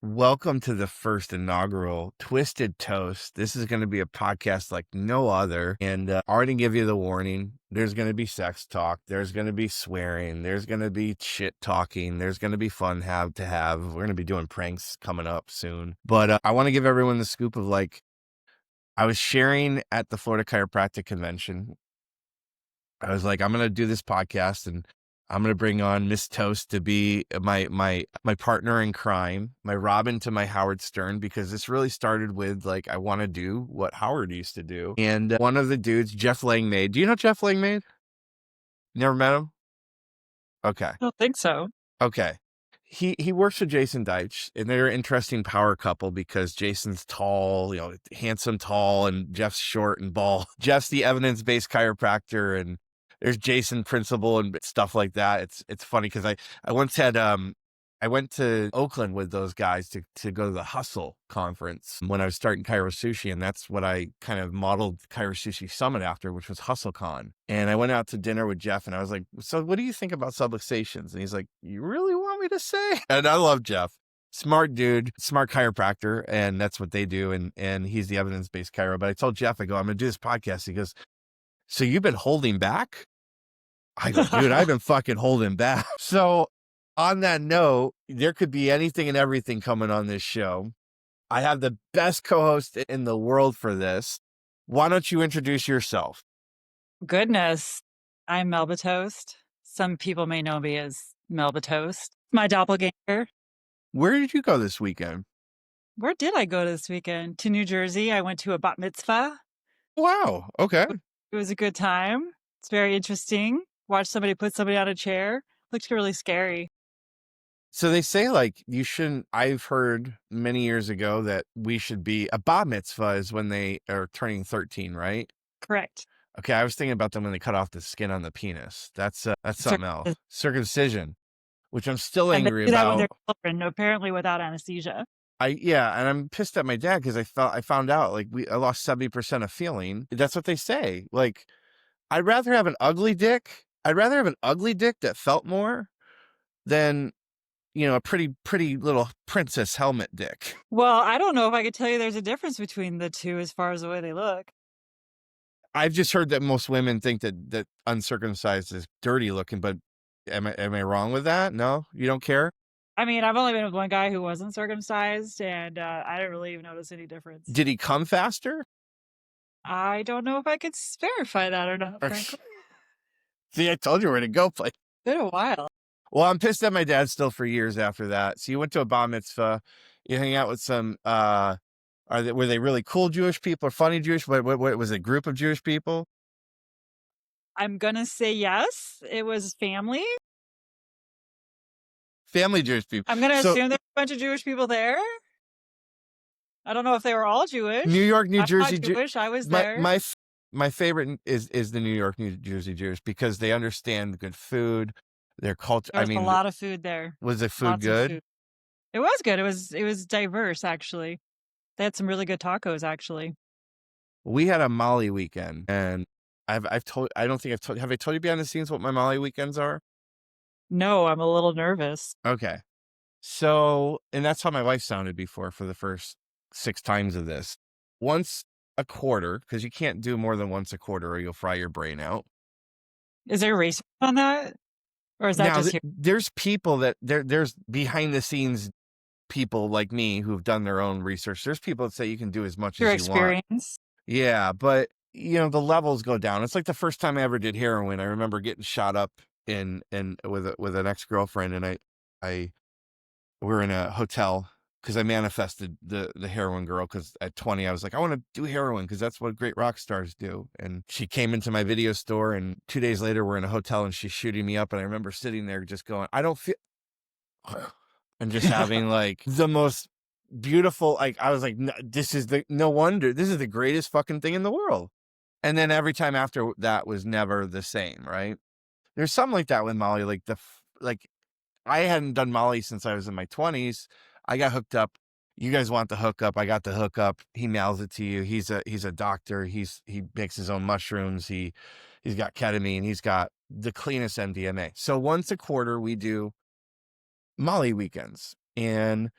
Welcome to the first inaugural Twisted Toast. This is going to be a podcast like no other. And already give you the warning. There's going to be sex talk. There's going to be swearing. There's going to be shit talking. There's going to be fun to have. We're going to be doing pranks coming up soon. But I want to give everyone the scoop of I was sharing at the Florida Chiropractic Convention. I was like, I'm going to do this podcast and I'm going to bring on Miss Toast to be my partner in crime, my Robin to my Howard Stern, because this really started with I want to do what Howard used to do. And one of the dudes, Jeff Langmaid. Do you know Jeff Langmaid? Never met him? Okay. I don't think so. Okay. He works with Jason Deitch, and they're an interesting power couple because Jason's tall, handsome, tall, and Jeff's short and bald. Jeff's the evidence-based chiropractor, and there's Jason principal and stuff like that. It's funny because I once had I went to Oakland with those guys to go to the Hustle conference when I was starting Chiro Sushi, and that's what I kind of modeled Chiro Sushi Summit after, which was HustleCon. And I went out to dinner with Jeff, and I was like, "So, what do you think about subluxations?" And he's like, "You really want me to say?" And I love Jeff. Smart dude, smart chiropractor, and that's what they do. And he's the evidence-based chiro. But I told Jeff, I go, "I'm going to do this podcast." He goes, "So you've been holding back?" I go, "Dude, I've been fucking holding back." So on that note, there could be anything and everything coming on this show. I have the best co-host in the world for this. Why don't you introduce yourself? Goodness. I'm Melba Toast. Some people may know me as Melba Toast. My doppelganger. Where did you go this weekend? Where did I go this weekend? To New Jersey. I went to a bat mitzvah. Wow. Okay. It was a good time. It's very interesting. Watch somebody put somebody on a chair. Looked really scary. So they say you shouldn't, I've heard many years ago that we should be, a bat mitzvah is when they are turning 13, right? Correct. Okay. I was thinking about them when they cut off the skin on the penis. That's something else. Circumcision, which I'm still angry and they do that about. with their children, apparently without anesthesia. And I'm pissed at my dad because I found out I lost 70% of feeling. That's what they say. I'd rather have an ugly dick. I'd rather have an ugly dick that felt more than a pretty little princess helmet dick. Well, I don't know if I could tell you there's a difference between the two as far as the way they look. I've just heard that most women think that uncircumcised is dirty looking, but am I wrong with that? No, you don't care? I mean, I've only been with one guy who wasn't circumcised, and I didn't really even notice any difference. Did he come faster? I don't know if I could verify that or not, frankly. See, I told you where to go play. It's been a while. Well, I'm pissed at my dad still for years after that. So you went to a bar mitzvah, you hang out with some, were they really cool Jewish people or funny Jewish? What was it, a group of Jewish people? I'm going to say yes. It was family. Family Jewish people. I'm going to assume there's a bunch of Jewish people there. I don't know if they were all Jewish. New York, New Jersey Jewish. I was there. My favorite is the New York, New Jersey Jewish because they understand good food, their culture. There was a lot of food there. Was the food good? Food. It was good. It was diverse, actually. They had some really good tacos, actually. We had a Molly weekend, and have I told you behind the scenes what my Molly weekends are? No, I'm a little nervous. Okay. So, and that's how my wife sounded before for the first 6 times of this. Once a quarter, because you can't do more than once a quarter or you'll fry your brain out. Is there research on that? Or is that now, just here? There's people there's behind the scenes people like me who've done their own research. There's people that say you can do as much as you want. Yeah, but the levels go down. It's like the first time I ever did heroin. I remember getting shot up with an ex-girlfriend, and we were in a hotel because I manifested the heroin girl, because at 20 I was like, I want to do heroin because that's what great rock stars do. And she came into my video store, and 2 days later we're in a hotel and she's shooting me up, and I remember sitting there just going, I don't feel and just having the most beautiful, I was like, no wonder this is the greatest fucking thing in the world. And then every time after that was never the same, right? There's something like that with Molly, I hadn't done Molly since I was in my 20s. I got hooked up. You guys want the hookup. I got the hookup. He mails it to you. He's a doctor. He makes his own mushrooms. He's got ketamine. He's got the cleanest MDMA. So once a quarter we do Molly weekends. And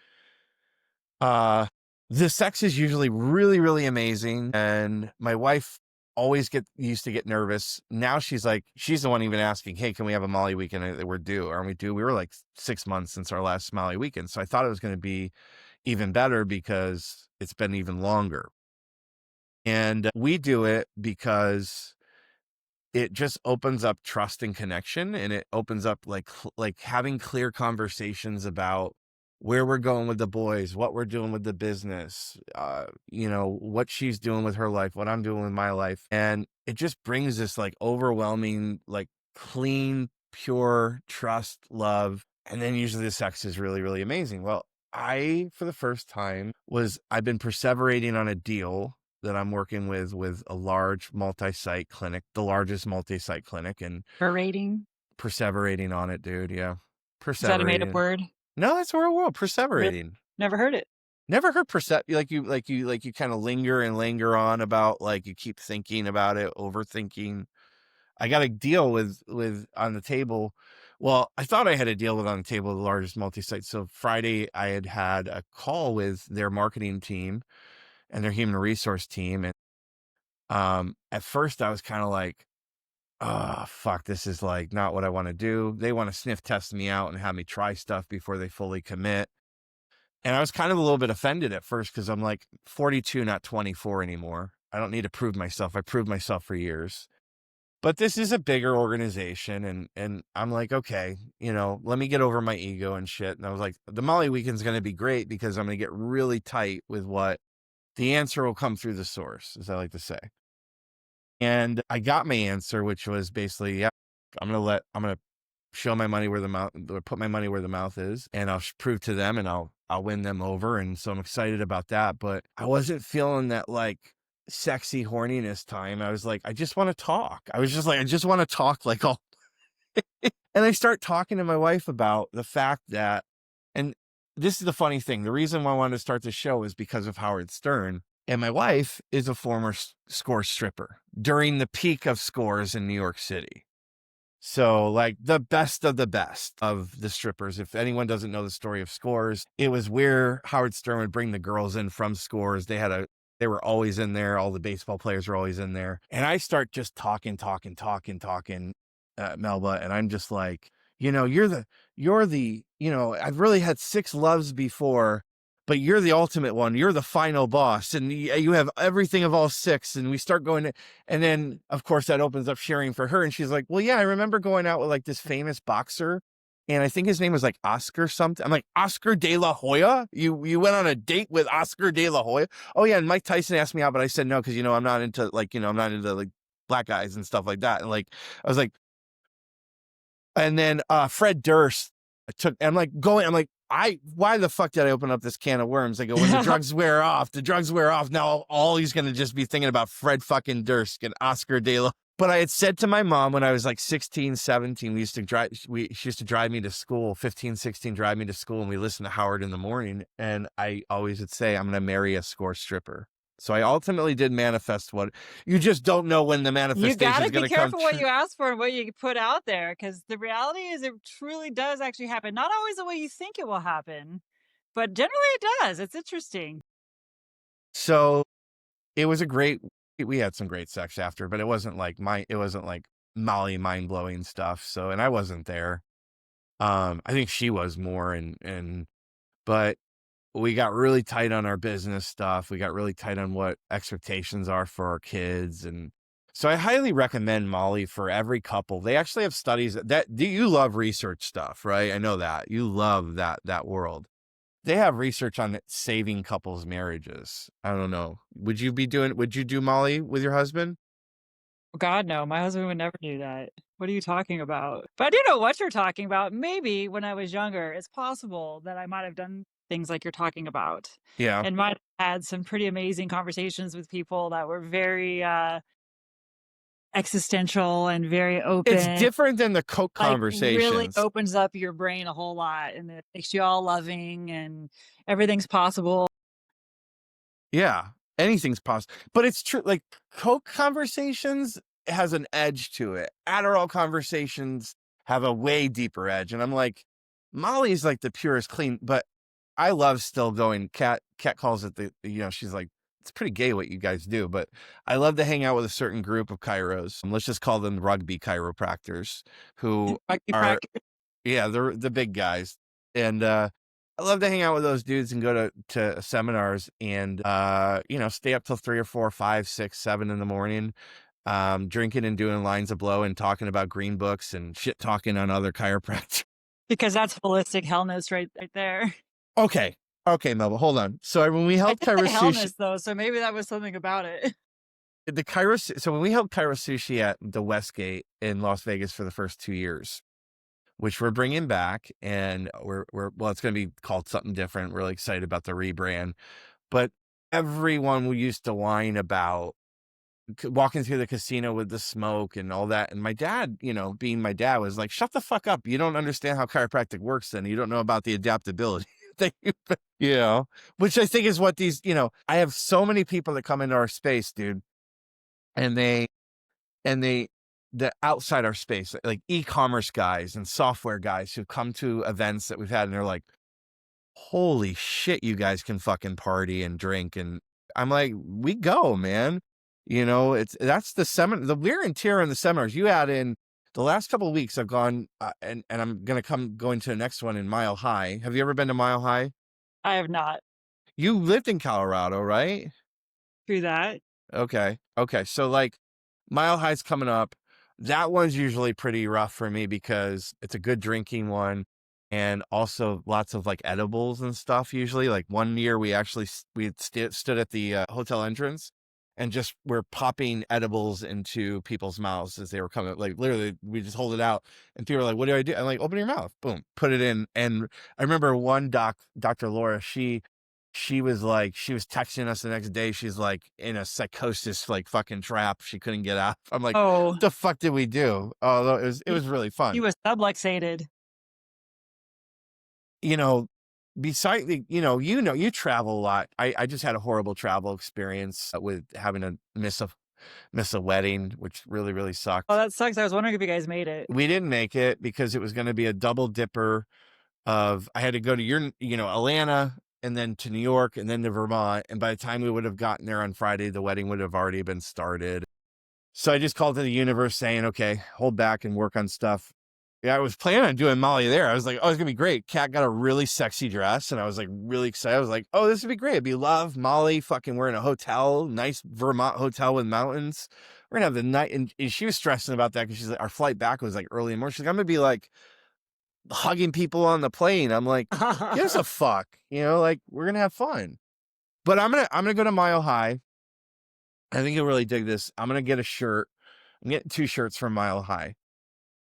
The sex is usually really, really amazing. And my wife always used to get nervous. Now she's the one even asking, hey, can we have a Molly weekend? We're due. Aren't we due? We were like 6 months since our last Molly weekend. So I thought it was going to be even better because it's been even longer. And we do it because it just opens up trust and connection, and it opens up like having clear conversations about where we're going with the boys, what we're doing with the business, what she's doing with her life, what I'm doing with my life. And it just brings this like overwhelming, like clean, pure trust, love. And then usually the sex is really, really amazing. Well, for the first time I've been perseverating on a deal that I'm working with a large multi-site clinic, the largest multi-site clinic, and perseverating on it, dude. Yeah. Perseverating. Is that a made up word? No, that's a real word. Perseverating. Really? Never heard it. Never heard you kind of linger on about, like, you keep thinking about it, overthinking. I got a deal with on the table. Well, I thought I had a deal with on the table, the largest multi-site. So Friday I had a call with their marketing team and their human resource team. And at first I was kind of like, oh, fuck, this is like not what I want to do. They want to sniff test me out and have me try stuff before they fully commit. And I was kind of a little bit offended at first because I'm like 42, not 24 anymore. I don't need to prove myself. I proved myself for years. But this is a bigger organization, and I'm like, okay, let me get over my ego and shit. And I was like, the Molly weekend's going to be great because I'm going to get really tight with what the answer will come through the source, as I like to say. And I got my answer, which was basically, yeah, I'm going to show my money where the mouth, or put my money where the mouth is, and I'll prove to them, and I'll win them over. And so I'm excited about that. But I wasn't feeling that like sexy horniness time. I was like, I just want to talk. I just want to talk like all. And I start talking to my wife about the fact that, and this is the funny thing. The reason why I wanted to start the show is because of Howard Stern. And my wife is a former score stripper during the peak of scores in New York City. So like the best of the strippers. If anyone doesn't know the story of Scores, it was where Howard Stern would bring the girls in from Scores. They were always in there. All the baseball players were always in there. And I start just talking, Melba. And I'm just like, I've really had 6 loves before, but you're the ultimate one. You're the final boss, and you have everything of all 6. And we start going to, and then of course that opens up sharing for her. And she's like, well, yeah, I remember going out with like this famous boxer, and I think his name was like Oscar something. I'm like, Oscar De La Hoya? You went on a date with Oscar De La Hoya? Oh yeah. And Mike Tyson asked me out, but I said no, because I'm not into like black guys and stuff like that. And like I was like, and then Fred Durst I'm like, why the fuck did I open up this can of worms? I go, when the drugs wear off, now all he's going to just be thinking about Fred fucking Durst and Oscar De La. But I had said to my mom when I was like 16, 17, she used to drive me to school, 15, 16, drive me to school, and we listened to Howard in the morning. And I always would say, I'm going to marry a score stripper. So I ultimately did manifest what you just don't know when the manifestation is going to come. You got to be careful what you ask for and what you put out there, because the reality is it truly does actually happen. Not always the way you think it will happen, but generally it does. It's interesting. So it was we had some great sex after, but it wasn't like Molly mind-blowing stuff. So, and I wasn't there. I think she was more, but we got really tight on our business stuff. We got really tight on what expectations are for our kids. And so I highly recommend Molly for every couple. They actually have studies that you love research stuff, right? I know that you love that world. They have research on saving couples' marriages. I don't know. Would you do Molly with your husband? God, no, my husband would never do that. What are you talking about? But I do know what you're talking about. Maybe when I was younger, it's possible that I might have done things like you're talking about. Yeah. And might have had some pretty amazing conversations with people that were very existential and very open. It's different than the Coke conversations. It really opens up your brain a whole lot, and it makes you all loving, and everything's possible. Yeah, anything's possible. But it's true, like Coke conversations has an edge to it. Adderall conversations have a way deeper edge. And I'm like, Molly's like the purest clean, but I love still going. Kat calls it she's like, it's pretty gay what you guys do, but I love to hang out with a certain group of chiros. Let's just call them rugby chiropractors who are, yeah, they're the big guys. And I love to hang out with those dudes and go to seminars and, stay up till 3 or 4, 5, 6, 7 in the morning, drinking and doing lines of blow and talking about green books and shit talking on other chiropractors. Because that's holistic hellness right there. Okay, Melba, hold on. So when we held Chiro Sushi, though, so maybe that was something about it. So when we held Chiro Sushi at the Westgate in Las Vegas for the first 2 years, which we're bringing back, and it's going to be called something different. We're really excited about the rebrand, but everyone we used to whine about walking through the casino with the smoke and all that. And my dad, being my dad, was like, shut the fuck up. You don't understand how chiropractic works, and you don't know about the adaptability. Which I think is what these, I have so many people that come into our space, dude, and the outside our space, like e-commerce guys and software guys who come to events that we've had, and they're like, holy shit, you guys can fucking party and drink. And I'm like, we go, man. That's the wear and tear in the seminars. You add in the last couple of weeks I've gone, and I'm going to going to the next one in Mile High. Have you ever been to Mile High? I have not. You lived in Colorado, right? Through that. Okay. So like Mile High's coming up. That one's usually pretty rough for me because it's a good drinking one. And also lots of like edibles and stuff. Usually, like one year we stood at the hotel entrance and just were popping edibles into people's mouths as they were coming. Like literally, we just hold it out, and people are like, "What do I do?" I'm like, "Open your mouth." Boom, put it in. And I remember one Dr. Laura, she was like, she was texting us the next day. She's like in a psychosis, like fucking trap. She couldn't get out. I'm like, "What the fuck did we do?" Oh, it was really fun. He was subluxated. Besides you travel a lot. I just had a horrible travel experience with having to miss a wedding, which really, really sucked. Oh, that sucks. I was wondering if you guys made it. We didn't make it because it was going to be a double dipper I had to go to Atlanta and then to New York and then to Vermont. And by the time we would have gotten there on Friday, the wedding would have already been started. So I just called to the universe saying, okay, hold back and work on stuff. Yeah, I was planning on doing Molly there. I was like, oh, it's going to be great. Kat got a really sexy dress, and I was like really excited. I was like, oh, this would be great. It'd be love. Molly, fucking, we're in a hotel, nice Vermont hotel with mountains. We're going to have the night. And she was stressing about that because she's like, our flight back was like early in the morning. She's like, I'm going to be like hugging people on the plane. I'm like, give us a fuck. Like, we're going to have fun. But I'm going to go to Mile High. I think you'll really dig this. I'm going to get a shirt. I'm getting 2 shirts from Mile High.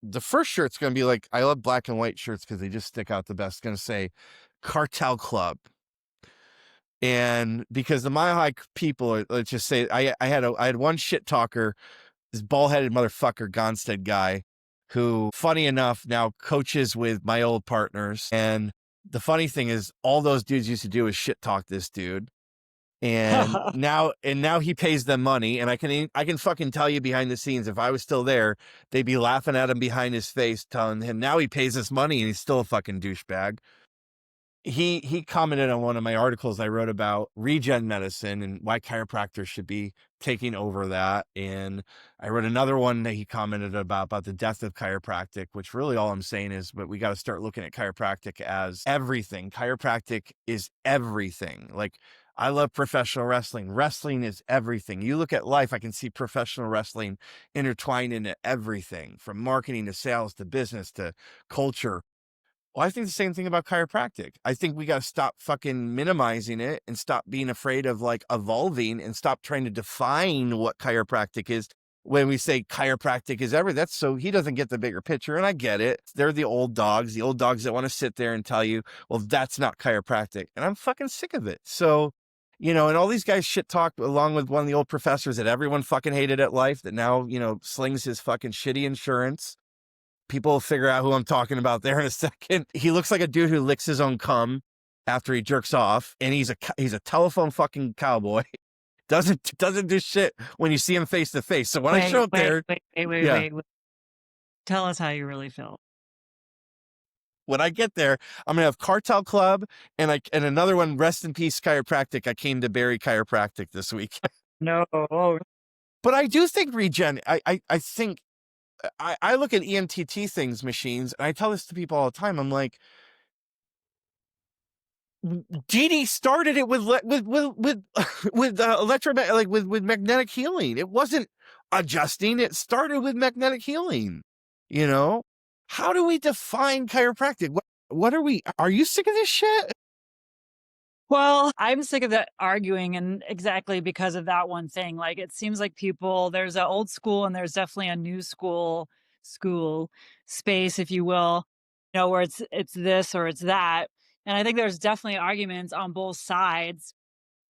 The first shirt's going to be like, I love black and white shirts because they just stick out the best. It's going to say Cartel Club. And because the Mile High people, let's just say, I had one shit talker, this bald-headed motherfucker, Gonstead guy, who, funny enough, now coaches with my old partners. And the funny thing is, all those dudes used to do is shit talk this dude. And now he pays them money, and I can fucking tell you behind the scenes, if I was still there, they'd be laughing at him behind his face, telling him now he pays us money and he's still a fucking douchebag. He commented on one of my articles I wrote about regen medicine and why chiropractors should be taking over that. And I wrote another one that he commented about the death of chiropractic, which really all I'm saying is, but we got to start looking at chiropractic as everything. Chiropractic is everything. Like, I love professional wrestling. Wrestling is everything. You look at life, I can see professional wrestling intertwined into everything, from marketing to sales to business to culture. Well, I think the same thing about chiropractic. I think we got to stop fucking minimizing it and stop being afraid of like evolving and stop trying to define what chiropractic is. When we say chiropractic is everything, that's so he doesn't get the bigger picture. And I get it. They're the old dogs that want to sit there and tell you, well, that's not chiropractic. And I'm fucking sick of it. So, and all these guys shit talk along with one of the old professors that everyone fucking hated at life that now, slings his fucking shitty insurance. People will figure out who I'm talking about there in a second. He looks like a dude who licks his own cum after he jerks off, and he's a telephone fucking cowboy. Doesn't do shit when you see him face to face. So when I show up there, wait. Tell us how you really feel. When I get there, I'm gonna have Cartel Club and another one, Rest in Peace Chiropractic. I came to bury Chiropractic this week. No. But I do think I think I look at EMTT things, machines, and I tell this to people all the time. I'm like, Didi started it with electromagnetic, with magnetic healing. It wasn't adjusting. It started with magnetic healing. You know, how do we define chiropractic? What are you sick of this shit? Well, I'm sick of that arguing, and exactly because of that one thing. Like, it seems like there's an old school and there's definitely a new school space, if you will, where it's this or it's that. And I think there's definitely arguments on both sides.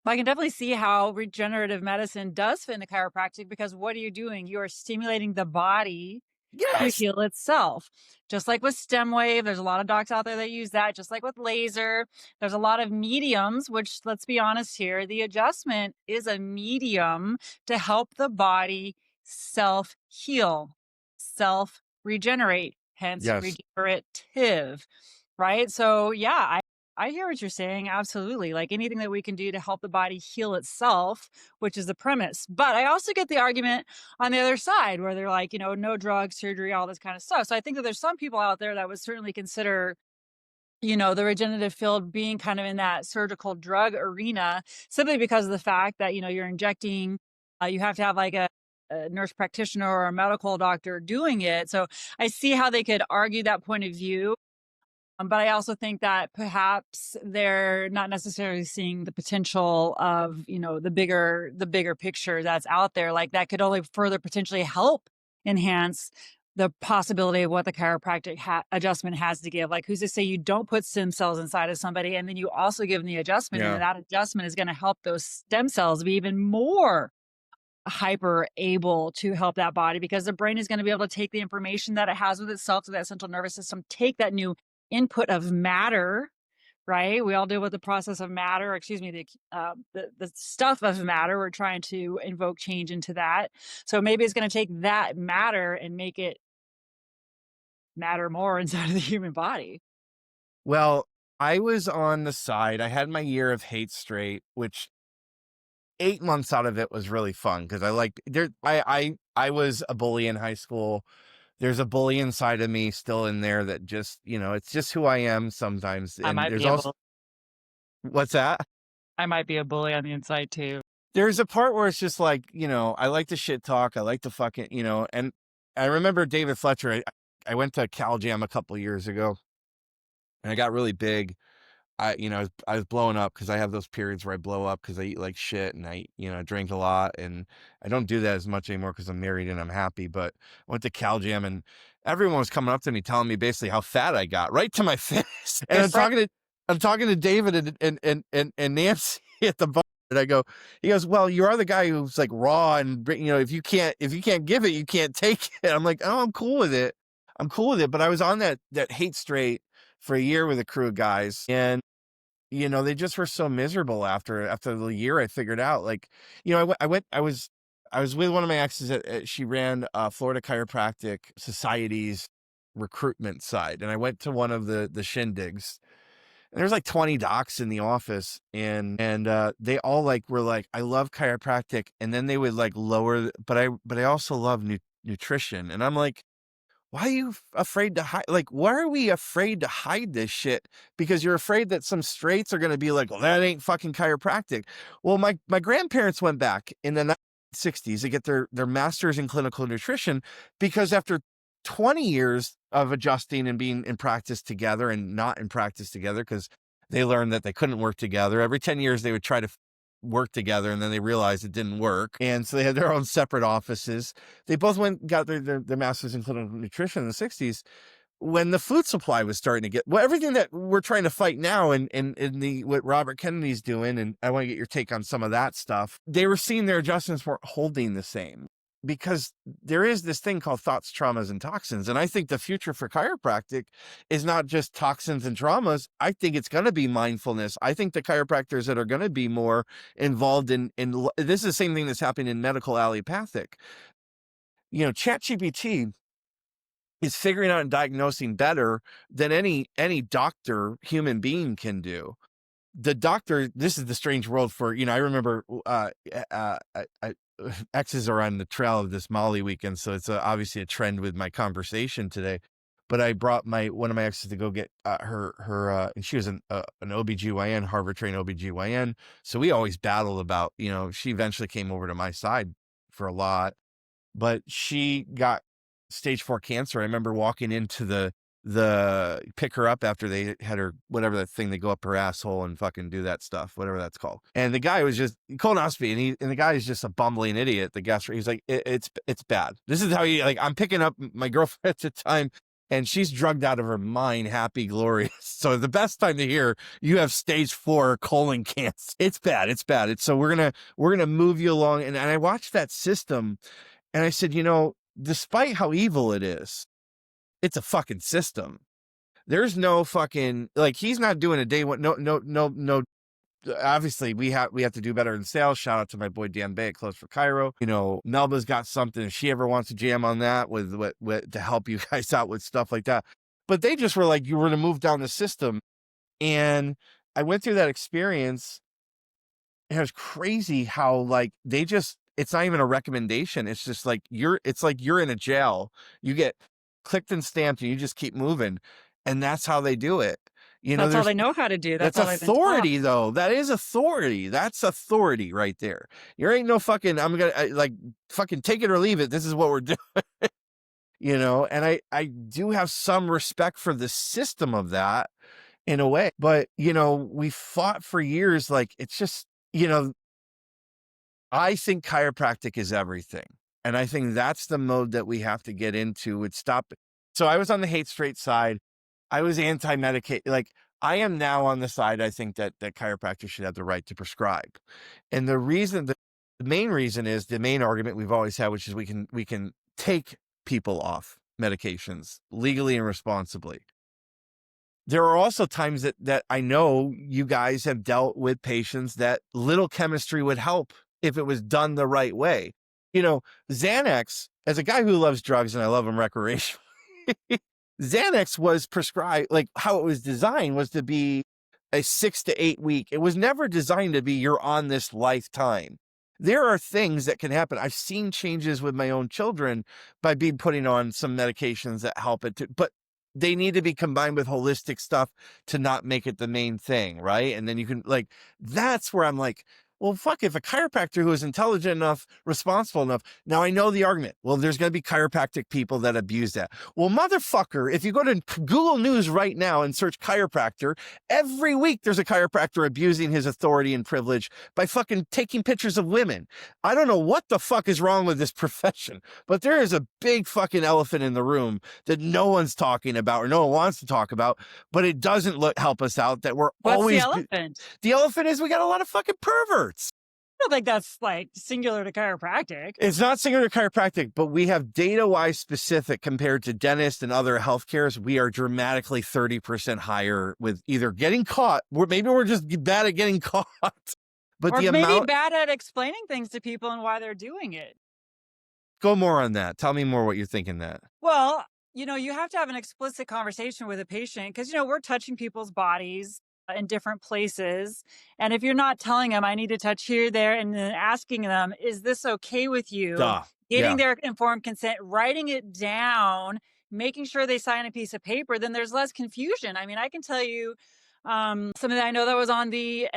I can definitely see how regenerative medicine does fit into chiropractic, because what are you doing? You are stimulating the body to Yes. heal itself. Just like with stem wave, there's a lot of docs out there that use that. Just like with laser, there's a lot of mediums, which, let's be honest here, the adjustment is a medium to help the body self heal, self regenerate, hence Yes. regenerative, right? So, yeah, I hear what you're saying. Absolutely. Like anything that we can do to help the body heal itself, which is the premise. But I also get the argument on the other side where they're like, no drugs, surgery, all this kind of stuff. So I think that there's some people out there that would certainly consider, the regenerative field being kind of in that surgical drug arena, simply because of the fact that, you're injecting, you have to have like a nurse practitioner or a medical doctor doing it. So I see how they could argue that point of view. But I also think that perhaps they're not necessarily seeing the potential of, the bigger picture that's out there. Like, that could only further potentially help enhance the possibility of what the chiropractic adjustment has to give. Like, who's to say you don't put stem cells inside of somebody and then you also give them the adjustment, and Yeah. that adjustment is going to help those stem cells be even more hyper able to help that body, because the brain is going to be able to take the information that it has with itself to that central nervous system, take that new input of matter, right? We all deal with the process of matter, excuse me, the stuff of matter. We're trying to invoke change into that. So maybe it's going to take that matter and make it matter more inside of the human body. Well, I was on the side. I had my year of hate straight, which 8 months out of it was really fun because I was a bully in high school. There's a bully inside of me still in there that just, it's just who I am sometimes. I And might there's be a also, bully. what's that? I might be a bully on the inside too. There's a part where it's just like, I like to shit talk. I like to fucking, and I remember David Fletcher. I went to Cal Jam a couple of years ago and I got really big. I was blowing up because I have those periods where I blow up because I eat like shit and I drink a lot, and I don't do that as much anymore because I'm married and I'm happy. But I went to Cal Jam and everyone was coming up to me telling me basically how fat I got right to my face. And I'm talking to David and Nancy at the bar, and he goes, well, you are the guy who's like raw and if you can't give it, you can't take it. I'm like, oh, I'm cool with it. But I was on that hate straight for a year with a crew of guys, and they just were so miserable after the year. I figured out, like, I was with one of my exes she ran Florida Chiropractic Society's recruitment side, and I went to one of the shindigs, and there's like 20 docs in the office, and they all were like, I love chiropractic, and then they would like lower, but I also love nutrition, and I'm like, why are you afraid to hide? Like, why are we afraid to hide this shit? Because you're afraid that some straights are going to be like, well, that ain't fucking chiropractic. Well, my grandparents went back in the 1960s to get their master's in clinical nutrition, because after 20 years of adjusting and being in practice together and not in practice together, because they learned that they couldn't work together. Every 10 years, they would try to work together, and then they realized it didn't work, and so they had their own separate offices. They both got their masters in clinical nutrition in the 60s, when the food supply was starting to get, well, everything that we're trying to fight now, and in the what Robert Kennedy's doing, and I want to get your take on some of that stuff. They were seeing their adjustments weren't holding the same, because there is this thing called thoughts, traumas, and toxins. And I think the future for chiropractic is not just toxins and traumas. I think it's going to be mindfulness. I think the chiropractors that are going to be more involved in this is the same thing that's happening in medical allopathic. ChatGPT is figuring out and diagnosing better than any doctor human being can do. The doctor, this is the strange world for, I remember exes are on the trail of this Molly weekend, so it's obviously a trend with my conversation today. But I brought one of my exes to go get her and she was an OBGYN, Harvard trained OBGYN. So we always battled about, she eventually came over to my side for a lot, but she got stage 4 cancer. I remember walking into the pick her up after they had her, whatever that thing, they go up her asshole and fucking do that stuff, whatever that's called. And the guy was just colonoscopy, and the guy is just a bumbling idiot. The gastro, he's like, it's bad. This is how I'm picking up my girlfriend at the time, and she's drugged out of her mind, happy, glorious. So the best time to hear you have stage 4 colon cancer. It's bad. So we're gonna move you along. And I watched that system, and I said, despite how evil it is, it's a fucking system. There's no fucking, he's not doing a day one. No. Obviously we have to do better in sales. Shout out to my boy Dan Bay at Close for Cairo. Melba's got something. If she ever wants to jam on that with to help you guys out with stuff like that. But they just were like, you were to move down the system. And I went through that experience, and it was crazy how it's not even a recommendation. It's just you're in a jail. You get clicked and stamped, and you just keep moving. And that's how they do it. That's all they know how to do. That's authority, though. That is authority. That's authority right there. There ain't no fucking, I'm going to fucking take it or leave it. This is what we're doing. And I do have some respect for the system of that in a way. But, we fought for years. It's just, I think chiropractic is everything. And I think that's the mode that we have to get into. Would stop. So I was on the hate straight side. I was anti-medicate. I am now on the side. I think that chiropractors should have the right to prescribe. And the main reason is the main argument we've always had, which is we can take people off medications legally and responsibly. There are also times that I know you guys have dealt with patients that little chemistry would help if it was done the right way. Xanax, as a guy who loves drugs and I love them recreationally, Xanax was prescribed, how it was designed was to be a 6 to 8 week. It was never designed to be you're on this lifetime. There are things that can happen. I've seen changes with my own children by putting on some medications that help it, but they need to be combined with holistic stuff to not make it the main thing, right? And then you can that's where I'm like, well, fuck, if a chiropractor who is intelligent enough, responsible enough, now I know the argument. Well, there's going to be chiropractic people that abuse that. Well, motherfucker, if you go to Google News right now and search chiropractor, every week there's a chiropractor abusing his authority and privilege by fucking taking pictures of women. I don't know what the fuck is wrong with this profession, but there is a big fucking elephant in the room that no one's talking about or no one wants to talk about, but it doesn't help us out that we're always... What's the elephant? The elephant is we got a lot of fucking perverts. I don't think that's singular to chiropractic. It's not singular to chiropractic, but we have data-wise specific compared to dentists and other healthcares. We are dramatically 30% higher with either getting caught, or maybe we're just bad at getting caught. But maybe bad at explaining things to people and why they're doing it. Go more on that. Tell me more what you're thinking that. Well, you have to have an explicit conversation with a patient because, we're touching people's bodies in different places. And if you're not telling them, I need to touch here, there, and then asking them, is this okay with you? Getting their informed consent, writing it down, making sure they sign a piece of paper, then there's less confusion. I mean, I can tell you something that I know that was on the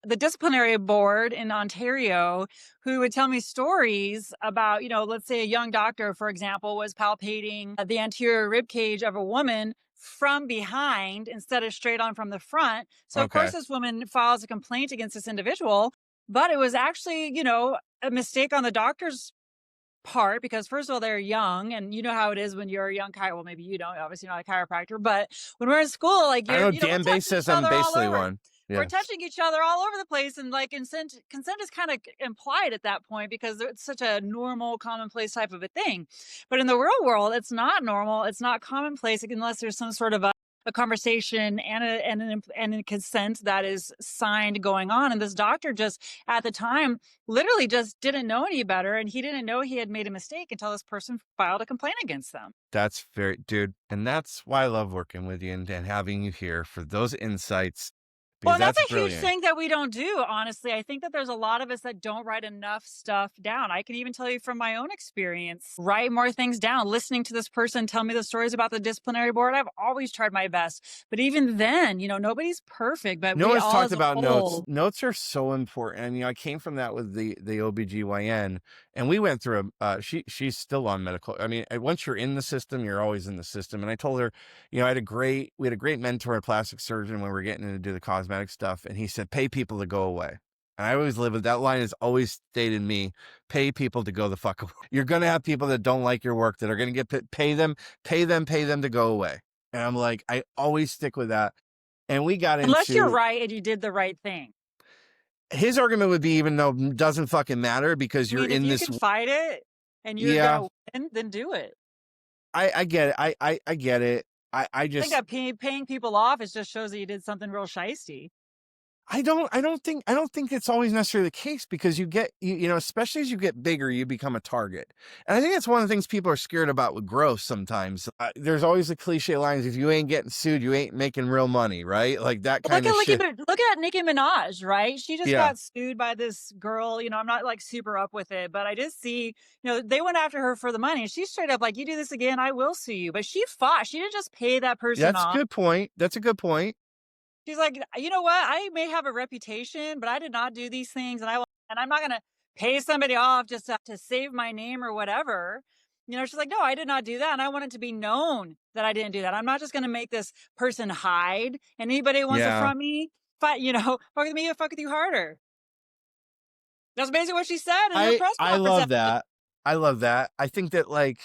disciplinary board in Ontario who would tell me stories about, let's say a young doctor, for example, was palpating the anterior rib cage of a woman from behind instead of straight on from the front. So, Of course, this woman files a complaint against this individual, but it was actually, a mistake on the doctor's part because, first of all, they're young, and you know how it is when you're a young well, maybe you don't, obviously not a chiropractor, but when we're in school, I know Dan Bay says I'm basically one. Yeah. We're touching each other all over the place, and consent is kind of implied at that point because it's such a normal, commonplace type of a thing. But in the real world, it's not normal. It's not commonplace unless there's some sort of a a conversation and a consent that is signed going on. And this doctor just at the time literally just didn't know any better. And he didn't know he had made a mistake until this person filed a complaint against them. That's very, dude. And that's why I love working with you and having you here for those insights. Well, that's a huge thing that we don't do, honestly. I think that there's a lot of us that don't write enough stuff down. I can even tell you from my own experience, write more things down. Listening to this person tell me the stories about the disciplinary board, I've always tried my best. But even then, nobody's perfect, but no we one's all talked about notes. whole... Notes are so important. And, I came from that with the OBGYN, and we went through she's still on medical. I mean, once you're in the system, you're always in the system. And I told her, we had a great mentor, a plastic surgeon, when we were getting in to do the cosmetic stuff. And he said, pay people to go away. And I always live with that line, has always stayed in me. Pay people to go the fuck away. You're going to have people that don't like your work that are going to get pay them to go away. And I'm like, I always stick with that. And we got Unless you're right and you did the right thing. His argument would be, even though it doesn't fucking matter, because you're in this. If you can fight it and you're gonna win, then do it. I get it. I get it. I just think that paying people off, it just shows that you did something real shisty. I don't think it's always necessarily the case, because you get, especially as you get bigger, you become a target. And I think that's one of the things people are scared about with growth sometimes. There's always the cliche lines, if you ain't getting sued, you ain't making real money, right? Like that kind of shit. Look at Nicki Minaj, right? She just got sued by this girl. I'm not like super up with it, but I did see, they went after her for the money. And she's straight up like, you do this again, I will sue you. But she fought. She didn't just pay that person off. That's a good point. That's a good point. She's like, you know what? I may have a reputation, but I did not do these things. And I'm not going to pay somebody off just to save my name or whatever. She's like, no, I did not do that. And I want it to be known that I didn't do that. I'm not just going to make this person hide. And anybody who wants it from me, fuck with me, fuck with you harder. That's basically what she said in her press conference. I love that. I love that. I think that, like,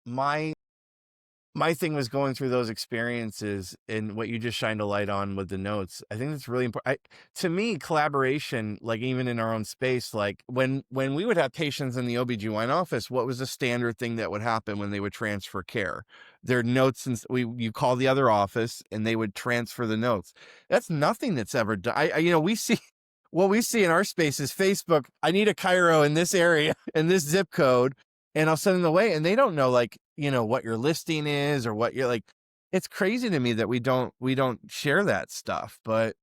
my thing was going through those experiences, and what you just shined a light on with the notes. I think that's really important. To me, collaboration, like even in our own space, like when we would have patients in the OBGYN office, what was the standard thing that would happen when they would transfer care? Their notes, and you call the other office and they would transfer the notes. That's nothing that's ever done. We see what we see in our space is Facebook. I need a chiro in this area, in this zip code. And I'll send them away, and they don't know, like, what your listing is or what you're like. It's crazy to me that we don't share that stuff. But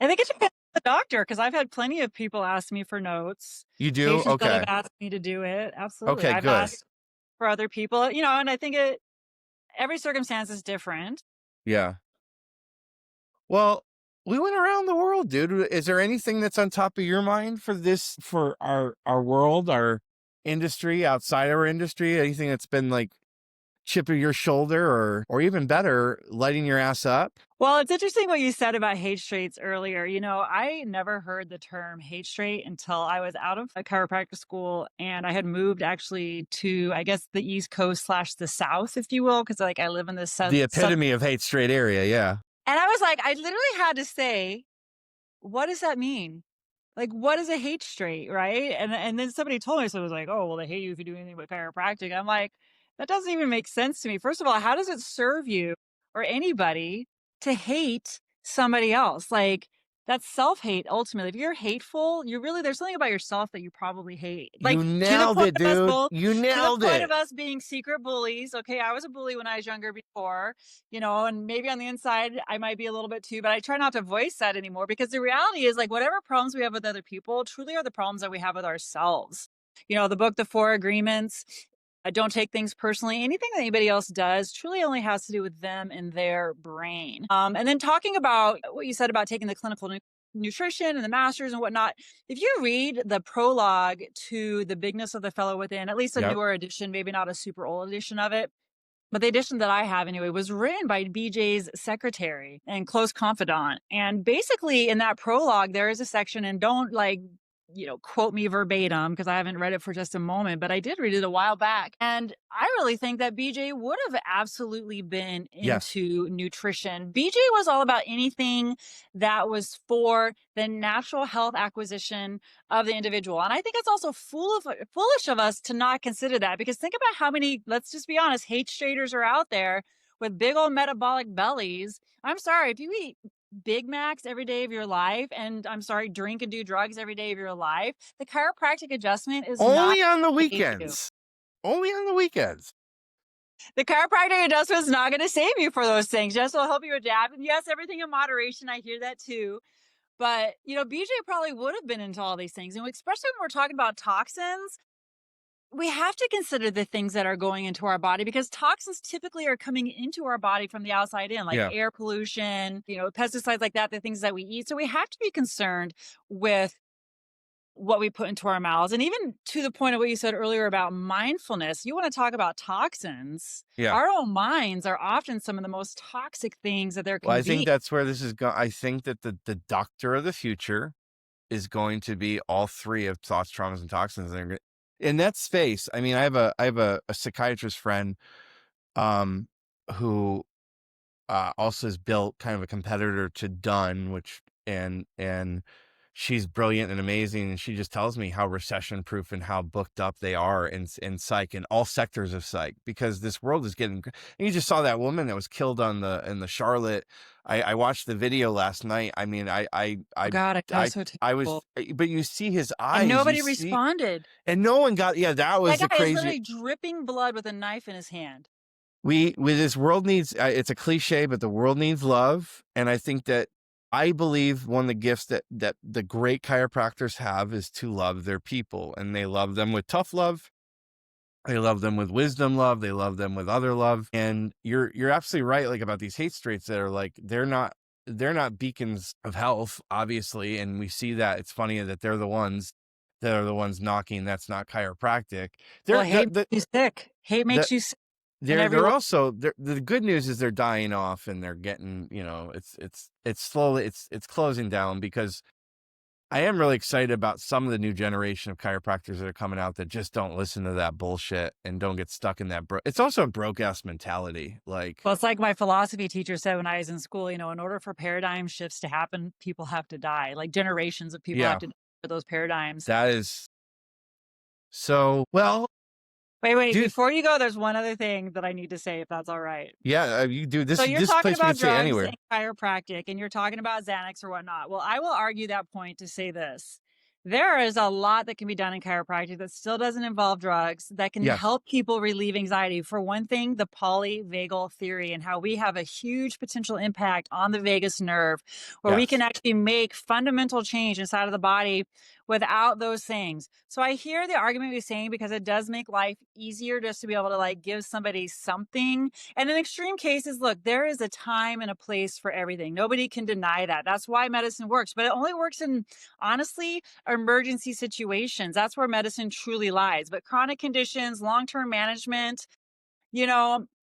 I think it depends on the doctor, because I've had plenty of people ask me for notes. You do? Patients okay. That have asked me to do it. Absolutely. Okay, I've good. asked for other people, and I think every circumstance is different. Yeah. Well, we went around the world, dude. Is there anything that's on top of your mind for our world, our industry, outside our industry? Anything that's been like chipping your shoulder, or even better, lighting your ass up? Well, it's interesting what you said about hate straights earlier. I never heard the term hate straight until I was out of a chiropractic school, and I had moved actually to, I guess, the East Coast / the South, if you will, because I live in the epitome of hate straight area. Yeah. And I was like, I literally had to say, what does that mean? Like, what is a hate straight, right? And then somebody told me, so it was like, oh, well, they hate you if you do anything but chiropractic. I'm like, that doesn't even make sense to me. First of all, how does it serve you or anybody to hate somebody else? Like, that's self-hate, ultimately. If you're hateful, there's something about yourself that you probably hate. Like, you nailed it, dude. You nailed it. To the point of us being secret bullies. Okay, I was a bully when I was younger before, and maybe on the inside I might be a little bit too, but I try not to voice that anymore, because the reality is, like, whatever problems we have with other people truly are the problems that we have with ourselves. The book, The 4 Agreements, don't take things personally. Anything that anybody else does truly only has to do with them and their brain. And then talking about what you said about taking the clinical nutrition and the masters and whatnot, if you read the prologue to The Bigness of the Fellow Within, at least a newer edition, maybe not a super old edition of it, but the edition that I have anyway, was written by BJ's secretary and close confidant. And basically in that prologue, there is a section, and don't quote me verbatim, because I haven't read it for just a moment, but I did read it a while back. And I really think that BJ would have absolutely been into nutrition. BJ was all about anything that was for the natural health acquisition of the individual. And I think it's also foolish of us to not consider that, because think about how many, let's just be honest, hate straighters are out there with big old metabolic bellies. I'm sorry, if you eat Big Macs every day of your life, and I'm sorry, drink and do drugs every day of your life, the chiropractic adjustment is not Only on the gonna save you. weekends. Only on the weekends. The chiropractic adjustment is not going to save you for those things. Yes, it'll help you adapt. And yes, everything in moderation. I hear that too. But, BJ probably would have been into all these things. And especially when we're talking about toxins, we have to consider the things that are going into our body, because toxins typically are coming into our body from the outside in, like air pollution, pesticides like that, the things that we eat. So we have to be concerned with what we put into our mouths. And even to the point of what you said earlier about mindfulness, you want to talk about toxins. Yeah. Our own minds are often some of the most toxic things that there can Well, I be. think that's where this is going. I think that the doctor of the future is going to be all three of thoughts, traumas, and toxins. In that space, I mean, I have a psychiatrist friend who also has built kind of a competitor to Dunn, and she's brilliant and amazing. And she just tells me how recession proof and how booked up they are in psych, in all sectors of psych, because this world is getting, and you just saw that woman that was killed in the Charlotte. I watched the video last night. I mean, God, I was, but you see his eyes. And nobody responded. And no one got, that was that guy the crazy. Is literally dripping blood with a knife in his hand. With this world needs, it's a cliche, but the world needs love. And I think that, I believe one of the gifts that the great chiropractors have is to love their people, and they love them with tough love. They love them with wisdom love. They love them with other love. And you're absolutely right, like about these hate streets that are like, they're not beacons of health, obviously. And we see that. It's funny that they're the ones that are the ones knocking. That's not chiropractic. Hate makes you sick. Hate makes you sick. They're also, the good news is they're dying off, and they're getting, it's slowly, it's closing down, because I am really excited about some of the new generation of chiropractors that are coming out that just don't listen to that bullshit and don't get stuck in that. It's also a broke ass mentality. Well, it's like my philosophy teacher said when I was in school, in order for paradigm shifts to happen, people have to die. Like generations of people have to die for those paradigms. That is so, well. Wait, before you go, there's one other thing that I need to say, if that's all right. Yeah, you do this. So you're talking about drugs anywhere. and chiropractic, and you're talking about Xanax or whatnot. Well, I will argue that point to say this. There is a lot that can be done in chiropractic that still doesn't involve drugs, that can help people relieve anxiety. For one thing, the polyvagal theory, and how we have a huge potential impact on the vagus nerve, where we can actually make fundamental change inside of the body without those things. So I hear the argument you're saying, because it does make life easier just to be able to give somebody something. And in extreme cases, look, there is a time and a place for everything. Nobody can deny that. That's why medicine works, but it only works in, honestly, emergency situations. That's where medicine truly lies. But chronic conditions, long-term management,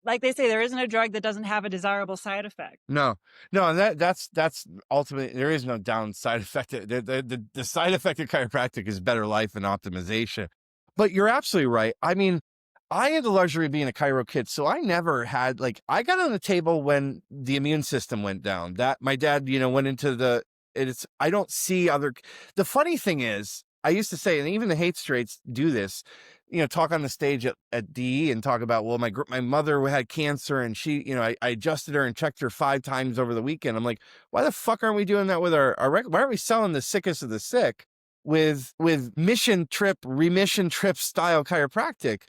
like they say, there isn't a drug that doesn't have a desirable side effect. No, and that's ultimately, there is no downside effect. The side effect of chiropractic is better life and optimization. But you're absolutely right. I mean, I had the luxury of being a chiro kid, so I never had, I got on the table when the immune system went down. That my dad, went into I don't see the funny thing is, I used to say, and even the hate straights do this, talk on the stage at DE and talk about, well, my mother had cancer, and she, I adjusted her and checked her 5 times over the weekend. I'm like, why the fuck aren't we doing that with why aren't we selling the sickest of the sick with remission trip style chiropractic?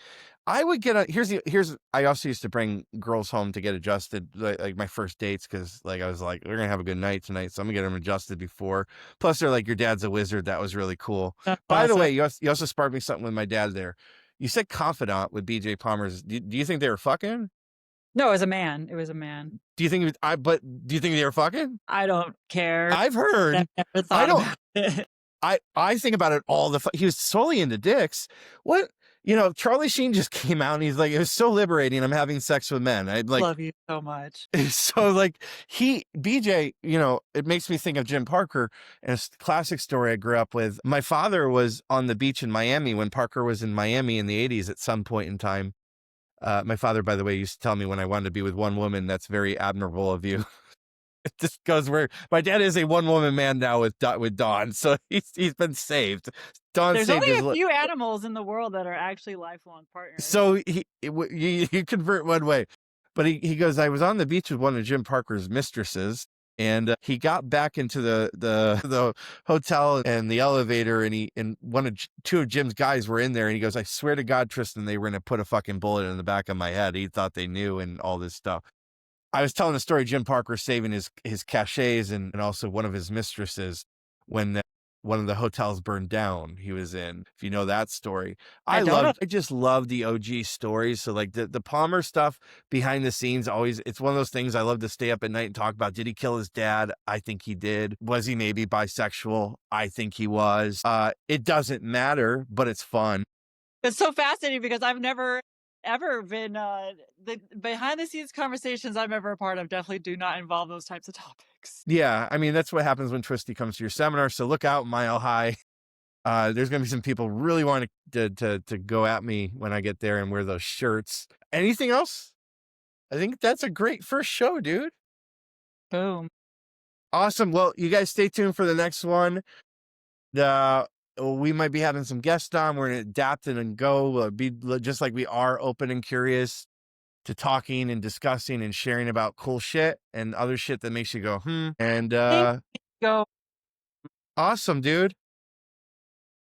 I would get I also used to bring girls home to get adjusted, like my first dates, because I was like, we're gonna have a good night tonight, so I'm gonna get them adjusted before. Plus, they're like, your dad's a wizard. That was really cool. By the way, you also sparked me something with my dad there. You said confidant with BJ Palmer's. Do you think they were fucking? No, it was a man. Do you think they were fucking? I don't care. I've heard. I think about it all he was solely into dicks. What? Charlie Sheen just came out and he's like, it was so liberating. I'm having sex with men. I love you so much. So BJ, it makes me think of Jim Parker, and a classic story I grew up with. My father was on the beach in Miami when Parker was in Miami in the 80s at some point in time. My father, by the way, used to tell me when I wanted to be with one woman, that's very admirable of you. It just goes where my dad is a one-woman man now with Dawn, so he's been saved. There's only a few animals in the world that are actually lifelong partners. So you convert one way, But he goes, I was on the beach with one of Jim Parker's mistresses, and he got back into the hotel and the elevator, and two of Jim's guys were in there, and he goes, I swear to God, Tristan, they were going to put a fucking bullet in the back of my head. He thought they knew and all this stuff. I was telling the story, Jim Parker saving his cachets and also one of his mistresses when one of the hotels burned down he was in, if you know that story. I just love the OG stories. So like the Palmer stuff behind the scenes, always, it's one of those things I love to stay up at night and talk about. Did he kill his dad? I think he did. Was he maybe bisexual? I think he was. It doesn't matter, but it's fun. It's so fascinating because I've never ever been the behind the scenes conversations I'm ever a part of definitely do not involve those types of topics. Yeah, I mean, that's what happens when Twisty comes to your seminar. So look out, Mile High. There's gonna be some people really wanting to go at me when I get there and wear those shirts. Anything else? I think that's a great first show, dude. Boom. Awesome. Well, you guys stay tuned for the next one. We might be having some guests on. We're going to adapt and go be just like we are, open and curious to talking and discussing and sharing about cool shit and other shit that makes you go, And go. Awesome, dude.